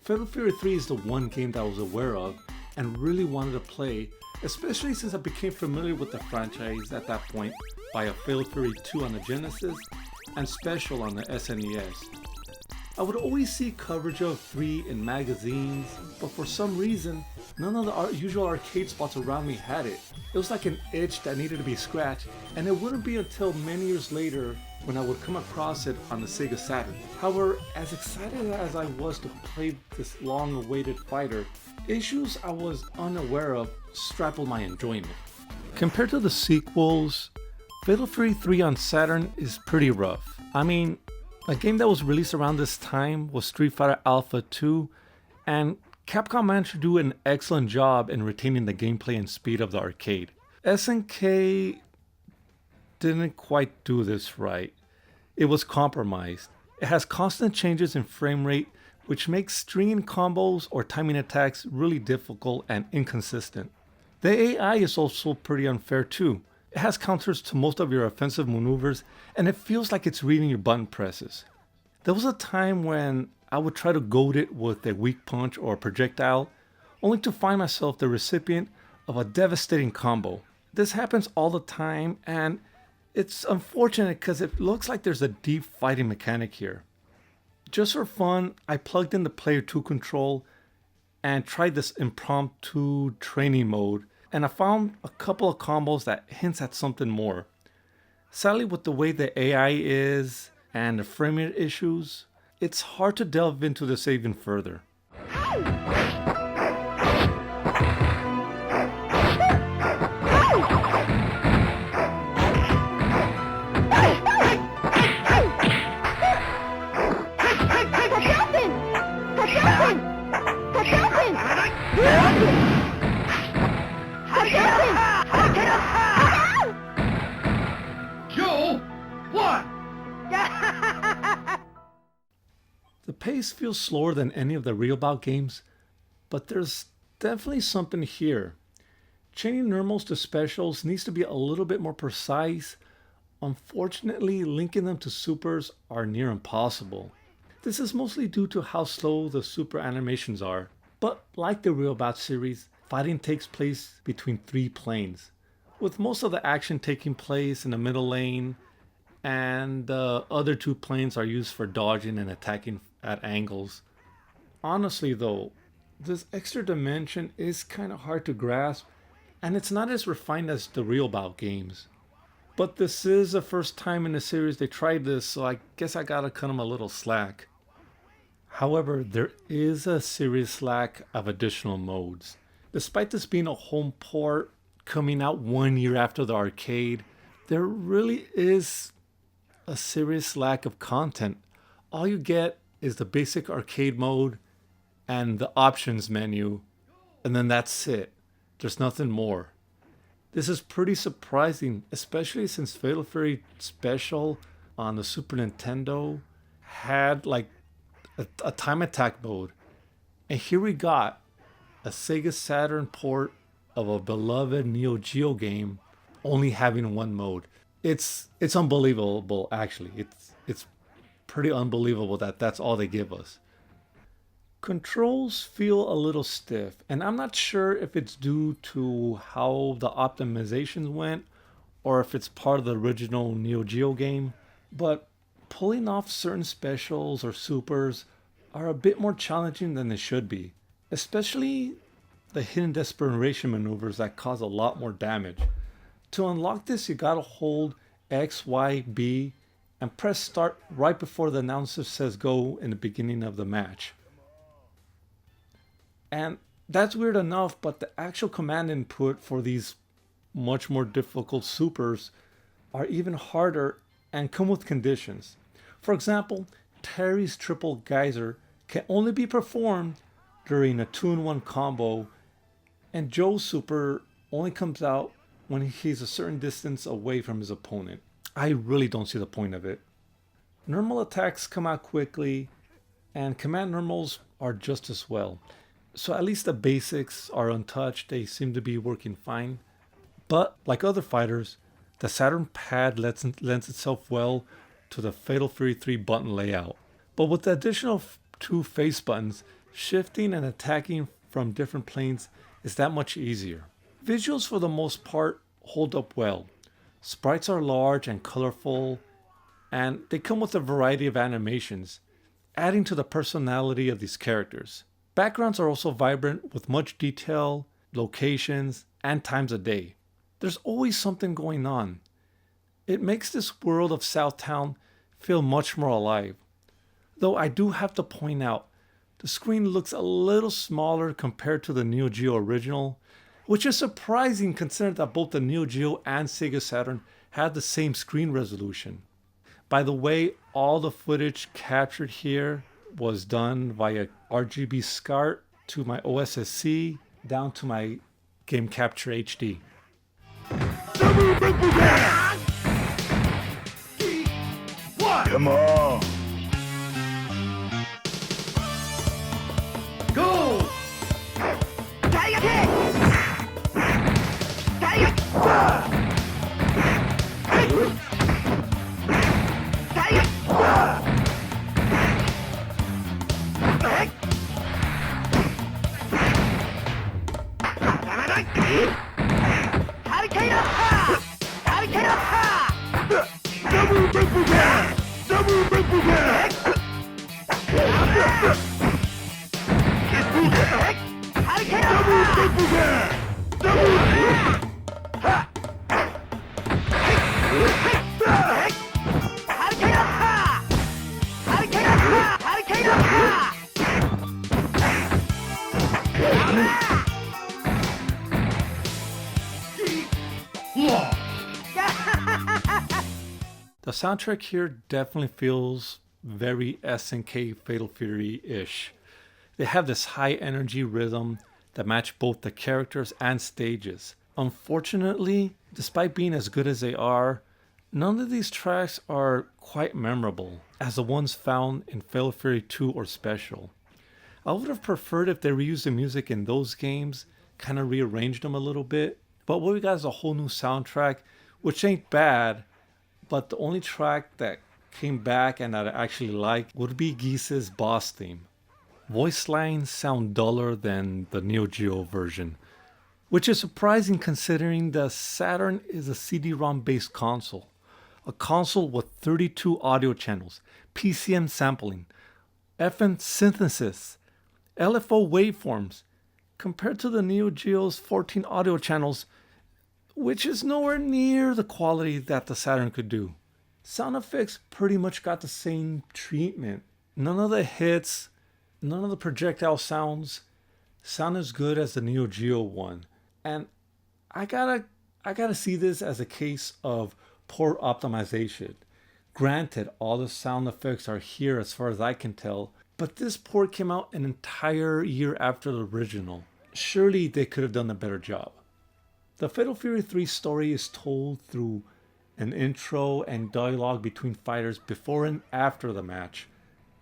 Fatal Fury 3 is the one game that I was aware of and really wanted to play, especially since I became familiar with the franchise at that point by a Fatal Fury 2 on the Genesis and Special on the SNES. I would always see coverage of 3 in magazines, but for some reason, none of the usual arcade spots around me had it. It was like an itch that needed to be scratched, and it wouldn't be until many years later when I would come across it on the Sega Saturn. However, as excited as I was to play this long-awaited fighter, issues I was unaware of stifled my enjoyment. Compared to the sequels, Fatal Fury 3 on Saturn is pretty rough. I mean, a game that was released around this time was Street Fighter Alpha 2, and Capcom managed to do an excellent job in retaining the gameplay and speed of the arcade. SNK didn't quite do this right. It was compromised. It has constant changes in frame rate, which makes stringing combos or timing attacks really difficult and inconsistent. The AI is also pretty unfair too. It has counters to most of your offensive maneuvers, and it feels like it's reading your button presses. There was a time when I would try to goad it with a weak punch or a projectile, only to find myself the recipient of a devastating combo. This happens all the time, and it's unfortunate because it looks like there's a deep fighting mechanic here. Just for fun, I plugged in the Player 2 control and tried this impromptu training mode, and I found a couple of combos that hints at something more. Sadly, with the way the AI is and the frame rate issues, it's hard to delve into this even further. The pace feels slower than any of the Real Bout games, but there's definitely something here. Chaining normals to specials needs to be a little bit more precise. Unfortunately, linking them to supers are near impossible. This is mostly due to how slow the super animations are, but like the Real Bout series, fighting takes place between 3 planes, with most of the action taking place in the middle lane, and the other 2 planes are used for dodging and attacking at angles. Honestly though, this extra dimension is kind of hard to grasp, and it's not as refined as the Real Bout games. But this is the first time in the series they tried this, so I guess I gotta cut them a little slack. However, there is a serious lack of additional modes. Despite this being a home port coming out 1 year after the arcade, there really is a serious lack of content. All you get is the basic arcade mode and the options menu, and then that's it. There's nothing more. This is pretty surprising, especially since Fatal Fury Special on the Super Nintendo had like a time attack mode. And here we got a Sega Saturn port of a beloved Neo Geo game only having one mode. It's unbelievable actually. It's pretty unbelievable that that's all they give us. Controls feel a little stiff, and I'm not sure if it's due to how the optimizations went or if it's part of the original Neo Geo game, but pulling off certain specials or supers are a bit more challenging than they should be, especially the hidden desperation maneuvers that cause a lot more damage. To unlock this, you gotta hold X, Y, B, and press start right before the announcer says go in the beginning of the match. And that's weird enough, but the actual command input for these much more difficult supers are even harder and come with conditions. For example, Terry's triple geyser can only be performed during a 2-in-1 combo, and Joe's super only comes out when he's a certain distance away from his opponent. I really don't see the point of it. Normal attacks come out quickly, and command normals are just as well. So at least the basics are untouched, they seem to be working fine. But like other fighters, the Saturn pad lends itself well to the Fatal Fury 3 button layout. But with the additional 2 face buttons, Shifting and attacking from different planes is that much easier. Visuals for the most part hold up well. Sprites are large and colorful, and they come with a variety of animations, adding to the personality of these characters. Backgrounds are also vibrant with much detail, locations, and times of day. There's always something going on. It makes this world of Southtown feel much more alive. Though I do have to point out, the screen looks a little smaller compared to the Neo Geo original, which is surprising considering that both the Neo Geo and Sega Saturn had the same screen resolution. By the way, all the footage captured here was done via RGB SCART to my OSSC down to my Game Capture HD. Come on! Go! The soundtrack here definitely feels very SNK Fatal Fury-ish. They have this high energy rhythm that match both the characters and stages. Unfortunately, despite being as good as they are, none of these tracks are quite memorable as the ones found in Fatal Fury 2 or Special. I would have preferred if they reused the music in those games, kind of rearranged them a little bit, but what we got is a whole new soundtrack, which ain't bad, but the only track that came back and that I actually liked would be Geese's boss theme. Voice lines sound duller than the Neo Geo version, which is surprising considering the Saturn is a CD-ROM based console. A console with 32 audio channels, PCM sampling, FM synthesis, LFO waveforms, compared to the Neo Geo's 14 audio channels, which is nowhere near the quality that the Saturn could do. Sound effects pretty much got the same treatment. None of the hits, none of the projectile sounds sound as good as the Neo Geo one. And I gotta see this as a case of poor optimization. Granted, all the sound effects are here as far as I can tell, but this port came out an entire year after the original. Surely they could have done a better job. The Fatal Fury 3 story is told through an intro and dialogue between fighters before and after the match.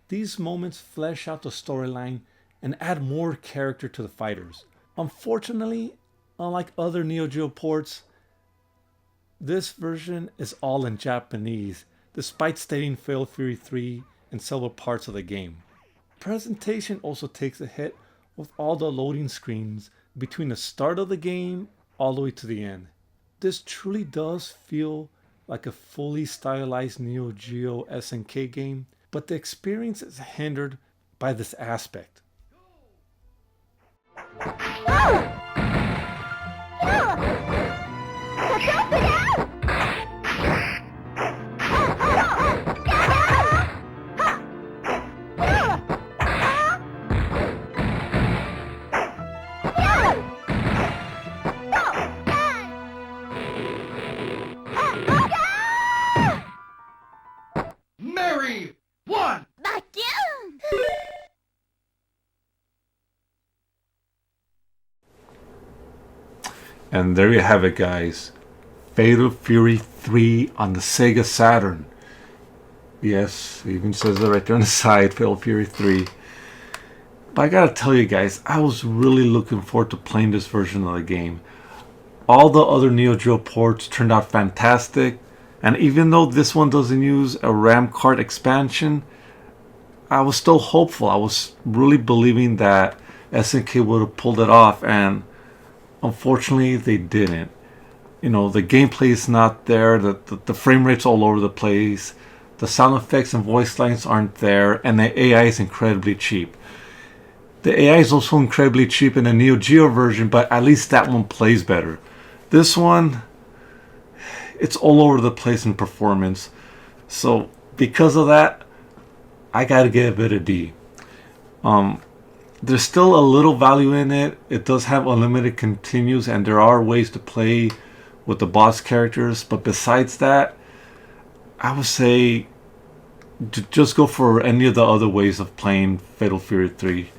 These moments flesh out the storyline and add more character to the fighters. Unfortunately, unlike other Neo Geo ports, this version is all in Japanese, despite stating Fatal Fury 3 in several parts of the game. Presentation also takes a hit with all the loading screens between the start of the game all the way to the end. This truly does feel like a fully stylized Neo Geo SNK game, but the experience is hindered by this aspect. Mary! One! And there you have it, guys. Fatal Fury 3 on the Sega Saturn. Yes, it even says it right there on the side, Fatal Fury 3. But I gotta tell you guys, I was really looking forward to playing this version of the game. All the other Neo Geo ports turned out fantastic, and even though this one doesn't use a RAM card expansion, I was still hopeful. I was really believing that SNK would have pulled it off, and unfortunately they didn't. You know, the gameplay is not there, the frame rate's all over the place, the sound effects and voice lines aren't there, and the AI is incredibly cheap. The AI is also incredibly cheap in the Neo Geo version, but at least that one plays better. This one, it's all over the place in performance. So because of that, I gotta give it a D. There's still a little value in it. It does have unlimited continues, and there are ways to play with the boss characters, but besides that, I would say just go for any of the other ways of playing Fatal Fury 3,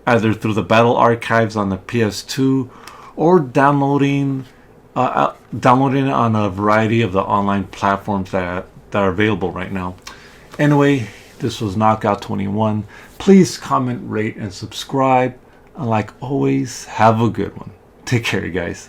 either through the battle archives on the PS2 or downloading it on a variety of the online platforms that are available right now. Anyway, this was Knockout 21. Please comment, rate, and subscribe. And like always, have a good one. Take care, you guys.